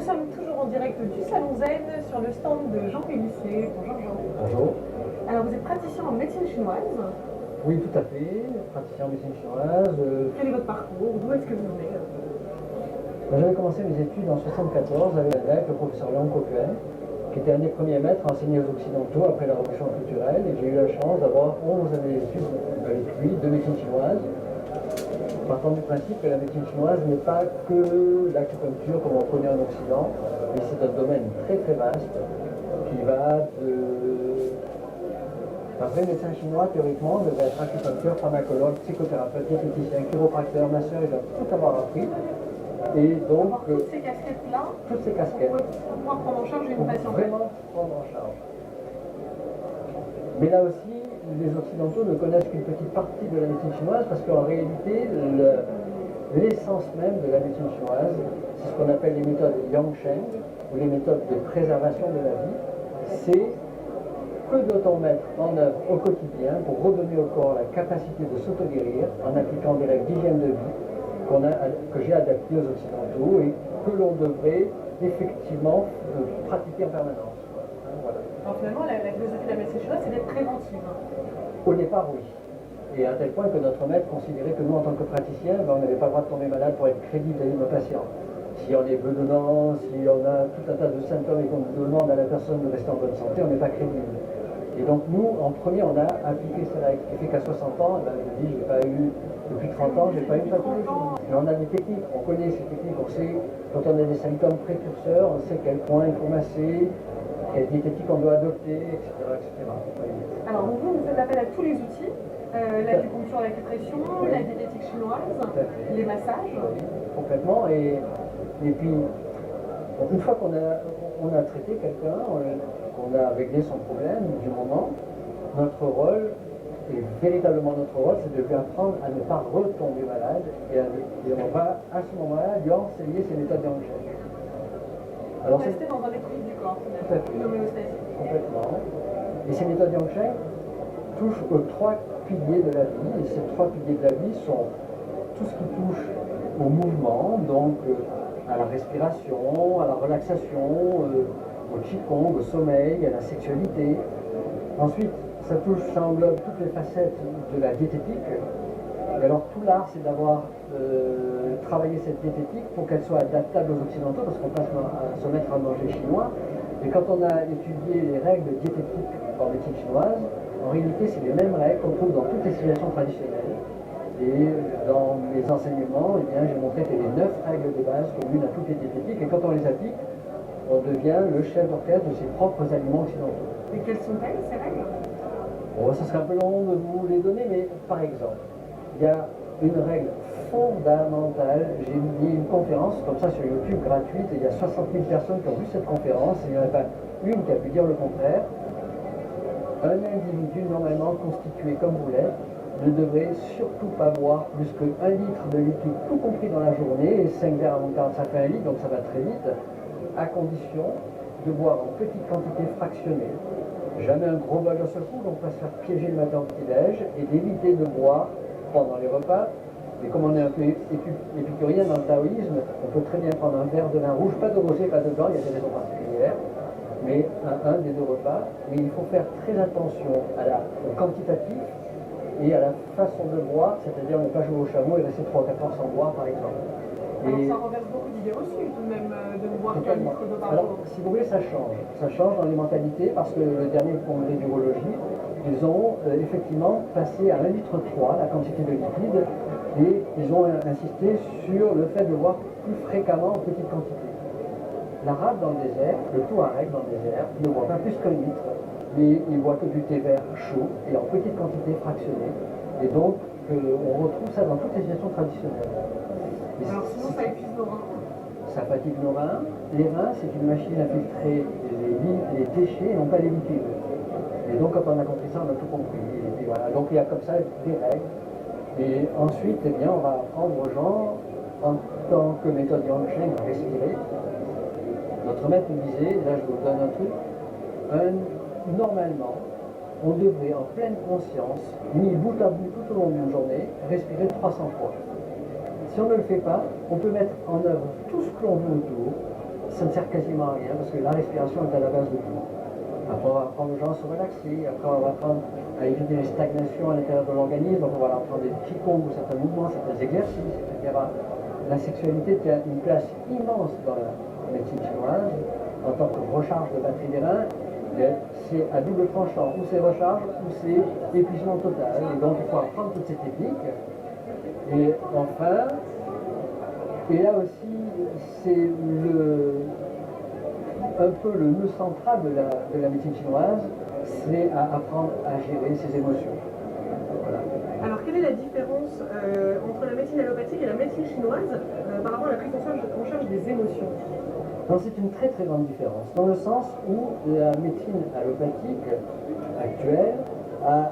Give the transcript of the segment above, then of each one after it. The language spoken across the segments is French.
sommes toujours en direct du Salon Zen sur le stand de Jean Pélissier. Bonjour Jean. Bonjour. Alors vous êtes praticien en médecine chinoise. Oui, tout à fait, praticien en médecine chinoise. Quel est votre parcours? D'où est-ce que vous venez? J'avais commencé mes études en 1974 avec le professeur Léon Coquelin, qui était un des premiers maîtres à enseigner aux Occidentaux après la Révolution culturelle. Et j'ai eu la chance d'avoir 11 années d'études avec lui de médecine chinoise, partant du principe que la médecine chinoise n'est pas que l'acupuncture comme on connaît en Occident, mais c'est un domaine très très vaste qui va de... Un vrai médecin chinois, théoriquement, devait être acupuncteur, pharmacologue, psychothérapeute, diététicien, chiropracteur, masseur, il doit tout avoir appris. Et donc, toutes ces casquettes-là, toutes ces casquettes, pour pouvoir prendre en charge une patiente. vraiment prendre en charge. Mais là aussi, les Occidentaux ne connaissent qu'une petite partie de la médecine chinoise parce qu'en réalité, l'essence même de la médecine chinoise, c'est ce qu'on appelle les méthodes Yangsheng, ou les méthodes de préservation de la vie. C'est que doit-on mettre en œuvre au quotidien pour redonner au corps la capacité de s'auto-guérir en appliquant des règles d'hygiène de vie que j'ai adaptées aux Occidentaux et que l'on devrait effectivement pratiquer en permanence. Voilà. Alors finalement, la philosophie de la médecine chinoise, c'est d'être préventive. Au départ, oui. Et à tel point que notre maître considérait que nous, en tant que praticiens, on n'avait pas le droit de tomber malade pour être crédible à nos patients. Si on est bedonnant, si on a tout un tas de symptômes et qu'on demande à la personne de rester en bonne santé, on n'est pas crédible. Et donc nous, en premier, on a appliqué ces règles. Ce qui fait qu'à 60 ans, je dis, j'ai pas eu, depuis 30 ans, j'ai pas eu de pathologie. Mais on a des techniques, on connaît ces techniques, on sait, quand on a des symptômes précurseurs, on sait quel point il faut masser, quelle diététique on doit adopter, etc. etc. Alors vous faites appel à tous les outils, l'acupuncture, l'acupression, oui. La diététique chinoise, les massages. Oui, complètement. Et puis, une fois qu'on a traité quelqu'un, qu'on a réglé son problème du moment, notre rôle, et véritablement notre rôle, c'est de lui apprendre à ne pas retomber malade et on va à ce moment-là lui enseigner ces méthodes Yangsheng. Alors rester dans un équilibre du corps, une homéostasie. Complètement. Et ces méthodes Yangsheng touchent aux 3 piliers de la vie, et ces 3 piliers de la vie sont tout ce qui touche au mouvement, donc à la respiration, à la relaxation, au qigong, au sommeil, à la sexualité. Ensuite, ça englobe toutes les facettes de la diététique. Et alors tout l'art, c'est d'avoir travaillé cette diététique pour qu'elle soit adaptable aux Occidentaux, parce qu'on passe à se mettre à manger chinois. Et quand on a étudié les règles diététiques en médecine chinoise, en réalité, c'est les mêmes règles qu'on trouve dans toutes les civilisations traditionnelles. Et dans mes enseignements, j'ai montré qu'il y avait 9 règles de base communes à toutes les diététiques. Et quand on les applique, on devient le chef d'orchestre de ses propres aliments occidentaux. Et quelles sont-elles, ces règles? Bon, ça serait un peu long de vous les donner, mais par exemple, il y a une règle fondamentale. J'ai mis une conférence comme ça sur YouTube gratuite, et il y a 60 000 personnes qui ont vu cette conférence, et il n'y en a pas une qui a pu dire le contraire. Un individu normalement constitué comme vous l'êtes ne devrait surtout pas boire plus que 1 litre de liquide, tout compris dans la journée, et 5 verres avant 40, ça fait 1 litre, donc ça va très vite, à condition de boire en petite quantité fractionnée. Jamais un gros bol d'un seul coup, donc on va se faire piéger le matin au petit-déj, et d'éviter de boire pendant les repas. Et comme on est un peu épicurien dans le taoïsme, on peut très bien prendre un verre de vin rouge, pas de rosé, pas de blanc, il y a des raisons particulières, mais un des 2 repas. Mais il faut faire très attention au quantitatif et à la façon de boire, c'est-à-dire ne pas jouer au chameau et rester 3 ou 4 heures sans boire, par exemple. Alors ça renverse beaucoup d'idées reçues, tout de même, de ne boire qu'un litre d'eau par jour. Si vous voulez, ça change. Ça change dans les mentalités, parce que le dernier congrès d'urologie, ils ont effectivement passé à 1,3 litre la quantité de liquide, et ils ont insisté sur le fait de boire plus fréquemment en petite quantité. L'arabe dans le désert, le touareg dans le désert, ne boit pas plus qu'1 litre, mais il boit que du thé vert chaud et en petite quantité fractionnée. Et donc, on retrouve ça dans toutes les civilisations traditionnelles. Alors sinon, ça épuise nos reins. Ça fatigue nos reins. Les reins, c'est une machine à filtrer les déchets et non pas les liquides. Et donc, quand on a compris ça, on a tout compris. Et puis voilà. Donc, il y a comme ça des règles. Et ensuite, on va apprendre aux gens, en tant que méthode Yangsheng, à respirer. Notre maître nous disait, là je vous donne un truc, normalement, on devrait en pleine conscience, mis bout à bout tout au long d'une journée, respirer 300 fois. Si on ne le fait pas, on peut mettre en œuvre tout ce que l'on veut autour. ça ne sert quasiment à rien parce que la respiration est à la base de tout. Après, on va apprendre aux gens à se relaxer, après, on va apprendre à éviter les stagnations à l'intérieur de l'organisme, donc on va leur apprendre des qigong, certains mouvements, certains exercices, etc. La sexualité tient une place immense dans la médecine chinoise en tant que recharge de batterie des reins. C'est à double tranchant, ou c'est recharge, ou c'est épuisement total. Et donc il faut apprendre toutes ces techniques. Et enfin, et là aussi, c'est un peu le nœud central de la médecine chinoise, c'est à apprendre à gérer ses émotions. Voilà. Alors, quelle est la différence entre la médecine allopathique et la médecine chinoise par rapport à la prise en charge des émotions? Donc c'est une très très grande différence, dans le sens où la médecine allopathique actuelle a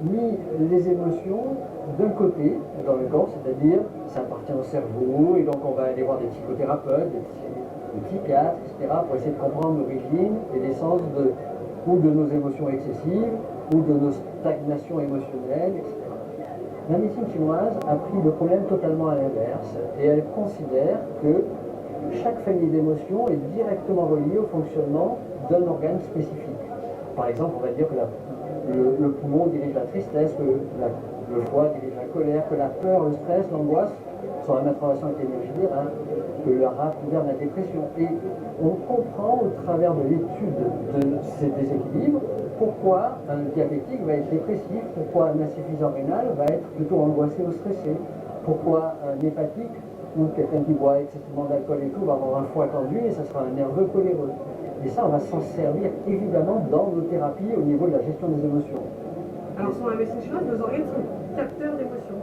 mis les émotions d'un côté dans le corps, c'est-à-dire ça appartient au cerveau, et donc on va aller voir des psychothérapeutes, des psychiatres, etc., pour essayer de comprendre l'origine et l'essence ou de nos émotions excessives, ou de nos stagnations émotionnelles, etc. La médecine chinoise a pris le problème totalement à l'inverse, et elle considère que chaque famille d'émotions est directement reliée au fonctionnement d'un organe spécifique. Par exemple, on va dire que le poumon dirige la tristesse, que le foie dirige la colère, que la peur, le stress, l'angoisse sont à mettre en relation avec l'énergie des reins, que la rate gouverne la dépression. Et on comprend au travers de l'étude de ces déséquilibres pourquoi un diabétique va être dépressif, pourquoi un insuffisant rénal va être plutôt angoissé ou stressé, pourquoi un hépatique ou quelqu'un qui boit excessivement d'alcool et tout va avoir un foie tendu et ça sera un nerveux coléreux. Et ça, on va s'en servir évidemment dans nos thérapies au niveau de la gestion des émotions. Alors, selon la médecine chinoise, nos organes sont capteurs d'émotions.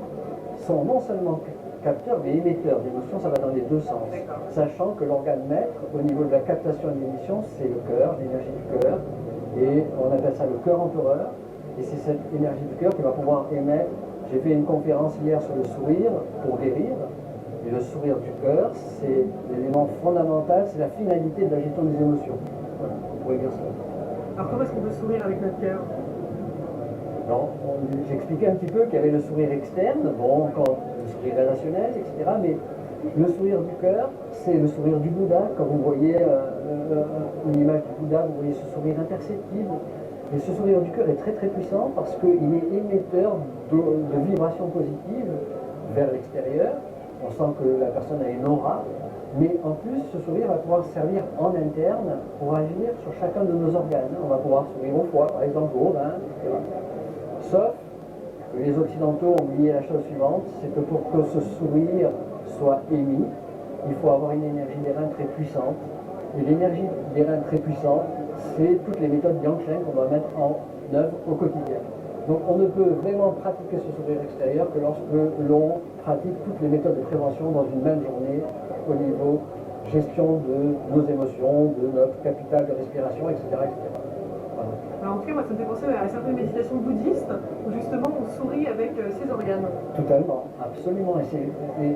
Sont non seulement capteurs, mais émetteurs d'émotions, ça va dans les deux sens. Sachant que l'organe maître, au niveau de la captation et de l'émission, c'est le cœur, l'énergie du cœur, et on appelle ça le cœur empereur, et c'est cette énergie du cœur qui va pouvoir émettre. J'ai fait une conférence hier sur le sourire pour guérir. Et le sourire du cœur, c'est l'élément fondamental, c'est la finalité de la gestion des émotions. Voilà, on pourrait dire ça. Alors comment est-ce qu'on peut sourire avec notre cœur? Alors, j'expliquais un petit peu qu'il y avait le sourire externe, bon, le sourire relationnel, etc. Mais le sourire du cœur, c'est le sourire du Bouddha. Quand vous voyez une image du Bouddha, vous voyez ce sourire imperceptible. Et ce sourire du cœur est très très puissant parce qu'il est émetteur de vibrations positives vers l'extérieur. On sent que la personne a une aura, mais en plus, ce sourire va pouvoir servir en interne pour agir sur chacun de nos organes. On va pouvoir sourire au foie, par exemple, au rein, etc. Sauf que les Occidentaux ont oublié la chose suivante, c'est que pour que ce sourire soit émis, il faut avoir une énergie des reins très puissante. Et l'énergie des reins très puissante, c'est toutes les méthodes Yang-Shen qu'on doit mettre en œuvre au quotidien. Donc on ne peut vraiment pratiquer ce sourire extérieur que lorsque l'on pratique toutes les méthodes de prévention dans une même journée au niveau gestion de nos émotions, de notre capital de respiration, etc. Voilà. Alors en tout cas, moi, ça me fait penser à certaines méditations bouddhistes où justement on sourit avec ses organes. Totalement, absolument. Et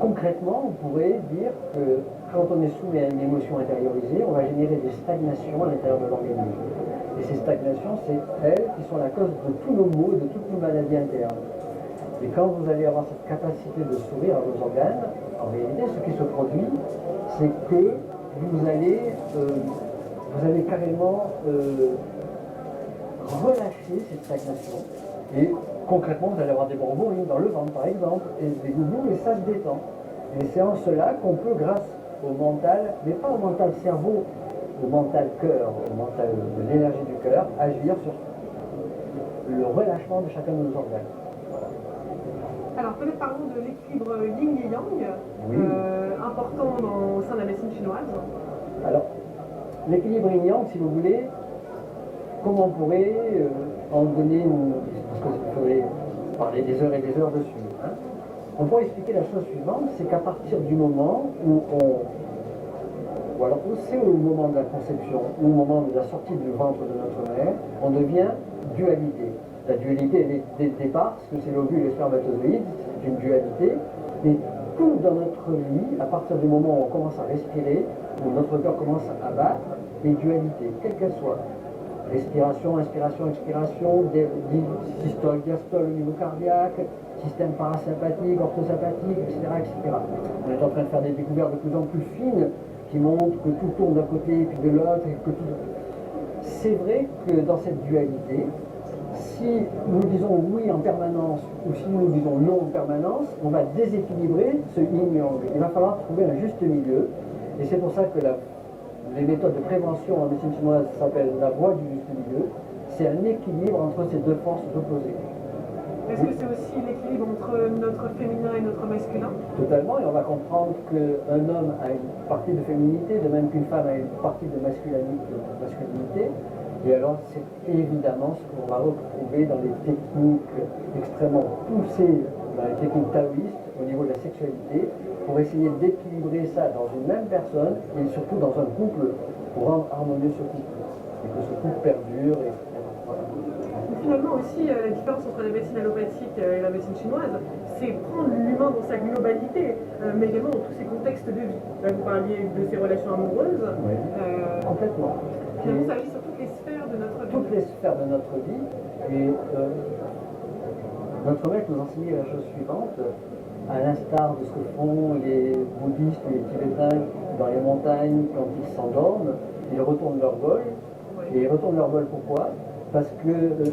concrètement, on pourrait dire que quand on est soumis à une émotion intériorisée, on va générer des stagnations à l'intérieur de l'organisme. Et ces stagnations, c'est elles qui sont la cause de tous nos maux, de toutes nos maladies internes. Et quand vous allez avoir cette capacité de sourire à vos organes, en réalité, ce qui se produit, c'est que vous allez carrément relâcher cette stagnation. Et concrètement, vous allez avoir des bourbourines dans le ventre, par exemple, et des gougous, et ça se détend. Et c'est en cela qu'on peut, grâce au mental, mais pas au mental cerveau, au mental cœur, au mental de l'énergie du cœur, agir sur le relâchement de chacun de nos organes. Voilà. Alors peut-être parlons de l'équilibre yin et yang, Oui. important au sein de la médecine chinoise. Alors, l'équilibre yin-yang, si vous voulez, comment on pourrait en donner une... Parce qu'il faudrait parler des heures et des heures dessus. Hein. On pourrait expliquer la chose suivante, c'est qu'à partir du moment où ou alors c'est au moment de la conception, ou au moment de la sortie du ventre de notre mère, on devient dualité. La dualité, elle est dès le départ, parce que c'est l'ovule et le spermatozoïde, c'est une dualité. Et tout dans notre vie, à partir du moment où on commence à respirer, où notre corps commence à battre, les dualités, quelles qu'elles soient. Respiration, inspiration, expiration, systole, diastole au niveau cardiaque, système parasympathique, orthosympathique, etc., etc. On est en train de faire des découvertes de plus en plus fines qui montre que tout tourne d'un côté et puis de l'autre. C'est vrai que dans cette dualité, si nous disons oui en permanence ou si nous disons non en permanence, on va déséquilibrer ce yin-yang. Il va falloir trouver un juste milieu. Et c'est pour ça que les méthodes de prévention en médecine chinoise s'appellent la voie du juste milieu. C'est un équilibre entre ces deux forces opposées. Est-ce que c'est aussi l'équilibre entre notre féminin et notre masculin? Totalement, et on va comprendre qu'un homme a une partie de féminité, de même qu'une femme a une partie de masculinité. Et alors, c'est évidemment ce qu'on va retrouver dans les techniques extrêmement poussées, dans les techniques taoïstes, au niveau de la sexualité, pour essayer d'équilibrer ça dans une même personne et surtout dans un couple, pour rendre harmonieux ce couple, et que ce couple perdure. Voilà. Finalement aussi, la différence entre la médecine allopathique et la médecine chinoise, c'est prendre l'humain dans sa globalité, mais également dans tous ses contextes de vie. Là, vous parliez de ses relations amoureuses. Oui, complètement. Finalement, ça agit sur toutes les sphères de notre vie. Toutes les sphères de notre vie. Et notre maître nous enseignait la chose suivante, à l'instar de ce que font les bouddhistes ou les tibétains dans les montagnes quand ils s'endorment, ils retournent leur vol. Et ils retournent leur vol pourquoi? Parce que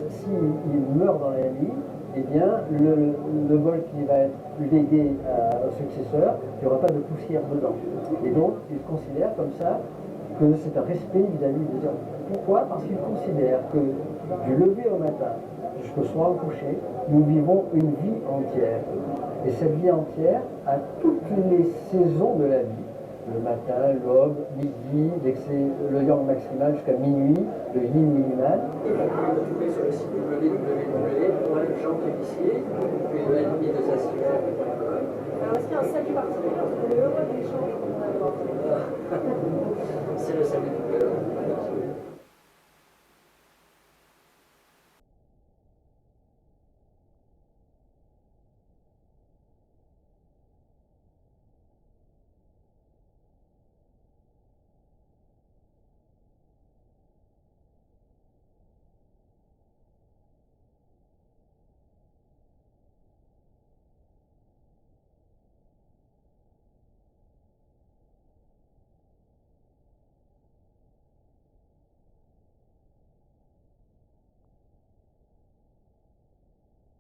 s'ils meurent dans la nuit, eh bien, le vol qui va être légué au successeur, il n'y aura pas de poussière dedans. Et donc, ils considèrent comme ça que c'est un respect vis-à-vis des hommes. Pourquoi? Parce qu'ils considèrent que du lever au matin jusqu'au soir au coucher, nous vivons une vie entière. Et cette vie entière a toutes les saisons de la vie. Le matin, l'aube, midi, le yang maximal jusqu'à minuit, le yin minimal. Et vous pouvez le trouver sur le site www.jean-pélissier.com. Alors, est-ce qu'il y a un salut particulier entre le heureux échange qu'on a? C'est le salut.